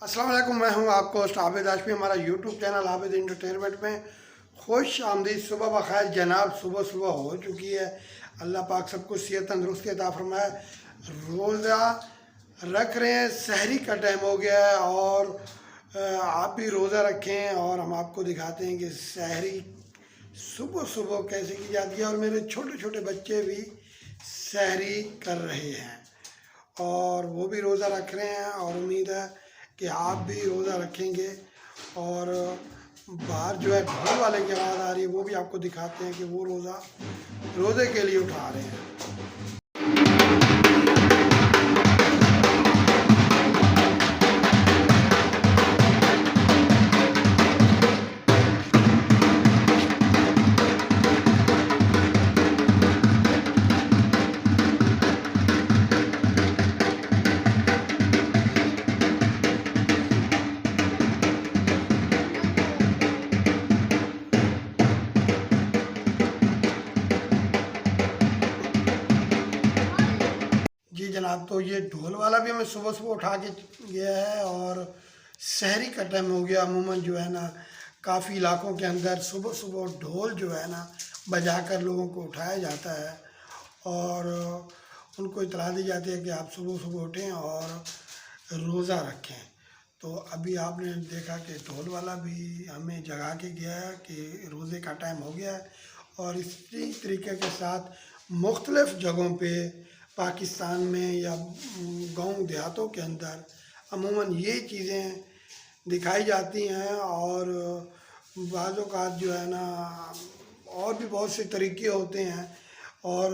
अस्सलाम वालेकुम, मैं हूं आपको होस्ट आबिद हाशमी। हमारा यूट्यूब चैनल आबिद एंटरटेनमेंट में खुश आमदीद। सुबह बखैर जनाब, सुबह सुबह हो चुकी है। अल्लाह पाक सबको सेहत तंदुरुस्ती अता फरमाए। रोज़ा रख रहे हैं, सहरी का टाइम हो गया है और आप भी रोज़ा रखें और हम आपको दिखाते हैं कि सहरी सुबह सुबह कैसे की जाती है। और मेरे छोटे छोटे बच्चे भी सहरी कर रहे हैं और वो भी रोज़ा रख रहे हैं और उम्मीद है कि आप भी रोज़ा रखेंगे। और बाहर जो है ढोल वाले की आवाज़ आ रही है, वो भी आपको दिखाते हैं कि वो रोज़े के लिए उठा रहे हैं। जी जनाब, तो ये ढोल वाला भी हमें सुबह सुबह उठा के गया है और सहरी का टाइम हो गया। अमूमन जो है ना काफ़ी इलाकों के अंदर सुबह सुबह ढोल जो है ना बजाकर लोगों को उठाया जाता है और उनको इतला दी जाती है कि आप सुबह सुबह उठें और रोज़ा रखें। तो अभी आपने देखा कि ढोल वाला भी हमें जगा के गया है कि रोज़े का टाइम हो गया है। और इसी तरीके के साथ मुख्तलिफ़ जगहों पे पाकिस्तान में या गांव देहातों के अंदर अमूमन ये चीज़ें दिखाई जाती हैं। और बाज़ औक़ात जो है ना और भी बहुत से तरीके होते हैं। और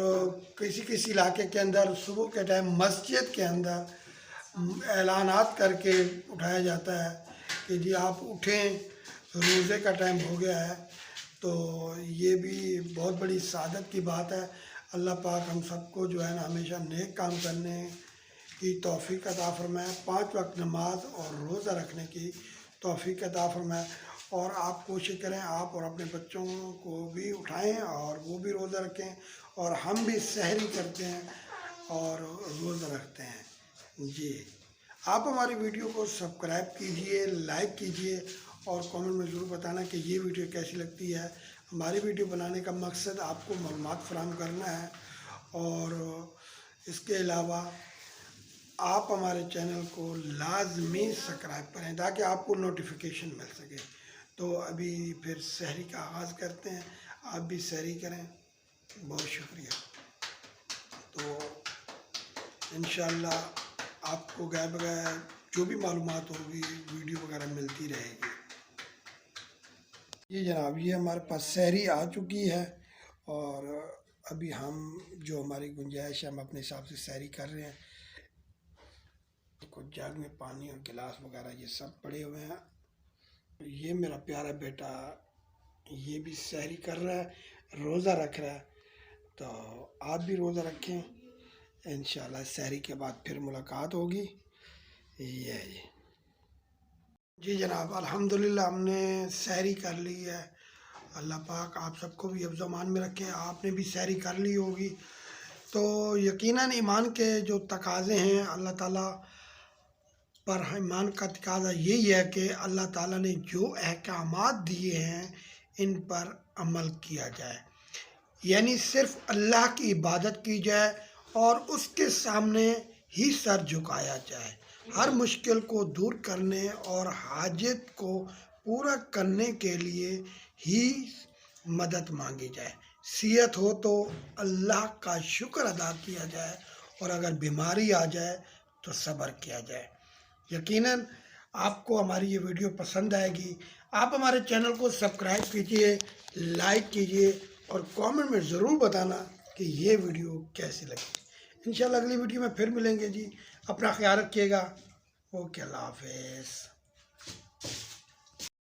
किसी किसी इलाके के अंदर सुबह के टाइम मस्जिद के अंदर ऐलानात करके उठाया जाता है कि जी आप उठें, रोज़े का टाइम हो गया है। तो ये भी बहुत बड़ी सादत की बात है। अल्लाह पाक हम सबको जो है ना हमेशा नेक काम करने की तौफीक अता फरमाए, 5 वक्त नमाज और रोज़ा रखने की तौफीक अता फरमाए। और आप कोशिश करें आप और अपने बच्चों को भी उठाएं और वो भी रोज़ा रखें और हम भी सहरी करते हैं और रोज़ा रखते हैं। जी, आप हमारी वीडियो को सब्सक्राइब कीजिए, लाइक कीजिए और कमेंट में ज़रूर बताना कि ये वीडियो कैसी लगती है। हमारी वीडियो बनाने का मकसद आपको मालूमात फराहम करना है। और इसके अलावा आप हमारे चैनल को लाजमी सब्सक्राइब करें ताकि आपको नोटिफिकेशन मिल सके। तो अभी फिर सहरी का आगाज़ करते हैं, आप भी सहरी करें। बहुत शुक्रिया। तो इंशाअल्लाह आपको गैर बगैर जो भी मालूमात होगी वीडियो वगैरह मिलती रहेगी। जी जनाब, ये हमारे पास सहरी आ चुकी है और अभी हम जो हमारी गुंजाइश है हम अपने हिसाब से सहरी कर रहे हैं। कुछ जग में पानी और गिलास वगैरह ये सब पड़े हुए हैं। ये मेरा प्यारा बेटा ये भी सहरी कर रहा है, रोज़ा रख रहा है। तो आप भी रोज़ा रखें, इंशाअल्लाह सहरी के बाद फिर मुलाकात होगी। ये जी जनाब, अल्हम्दुलिल्लाह हमने सहरी कर ली है। अल्लाह पाक आप सबको भी हिफ्ज़ अमान में रखें। आपने भी सहरी कर ली होगी। तो यकीनन ईमान के जो तकाज़े हैं अल्लाह ताला पर, ईमान का तकाज़ा यही है कि अल्लाह ताला ने जो अहकामात दिए हैं इन पर अमल किया जाए। यानी सिर्फ़ अल्लाह की इबादत की जाए और उसके सामने ही सर झुकाया जाए। हर मुश्किल को दूर करने और हाजत को पूरा करने के लिए ही मदद मांगी जाए। सेहत हो तो अल्लाह का शुक्र अदा किया जाए और अगर बीमारी आ जाए तो सब्र किया जाए। यकीनन आपको हमारी ये वीडियो पसंद आएगी। आप हमारे चैनल को सब्सक्राइब कीजिए, लाइक कीजिए और कमेंट में ज़रूर बताना कि ये वीडियो कैसी लगी। इंशाल्लाह अगली वीडियो में फिर मिलेंगे जी। अपना ख्याल रखिएगा। ओके, अल्लाह हाफ़िज़।